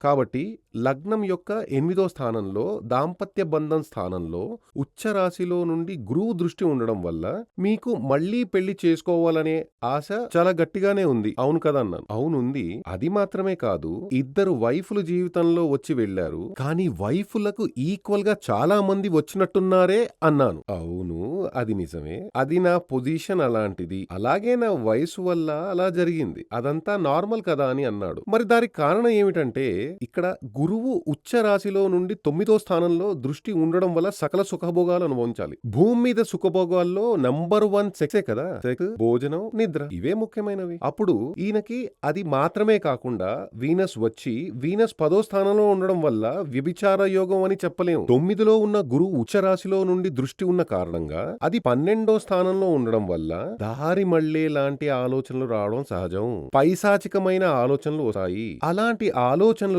కాబట్టి లగ్నం యొక్క 8వ స్థానంలో దాంపత్య బంధం స్థానంలో ఉచ్చ రాశిలో నుండి గురువు దృష్టి ఉండడం వల్ల మీకు మళ్ళీ పెళ్లి చేసుకోవాలనే ఆశ చాలా గట్టిగానే ఉంది. అవును కదా అన్నాను. అవునుంది. అది మాత్రమే కాదు, ఇద్దరు వైఫులు జీవితంలో వచ్చి వెళ్లారు. కానీ వైఫులకు ఈక్వల్ గా చాలా మంది వచ్చినట్టున్నారే అన్నాను. అవును, అది నిజమే. అది నా పొజిషన్ అలాంటిది. అలాగే నా వయసు వల్ల అలా జరిగింది. అదంతా నార్మల్ కదా అని అన్నాడు. మరి దానికి కారణం ఏమిటంటే ఇక్కడ గురువు ఉచ్చ రాశిలో నుండి 9వ స్థానంలో దృష్టి ఉండడం వల్ల సకల సుఖభోగాలు అనుభవించాలి. భూమి మీద సుఖభోగాల్లో నంబర్ 1 సెక్సే కదా. సెక్స్, భోజనం, నిద్ర, ఇవే ముఖ్యమైనవి. అప్పుడు ఈయనకి అది మాత్రమే కాకుండా వీనస్ వచ్చి వీనస్ 10వ స్థానంలో ఉండడం వల్ల వ్యభిచార యోగం అని చెప్పలేము. 9లో ఉన్న గురువు ఉచ్చ రాశిలో నుండి దృష్టి ఉన్న కారణంగా అది 12వ స్థానంలో ఉండడం వల్ల దారి మళ్లే లాంటి ఆలోచనలు రావడం సహజం. పైశాచికమైన ఆలోచనలు వస్తాయి. అలాంటి ఆలోచనలు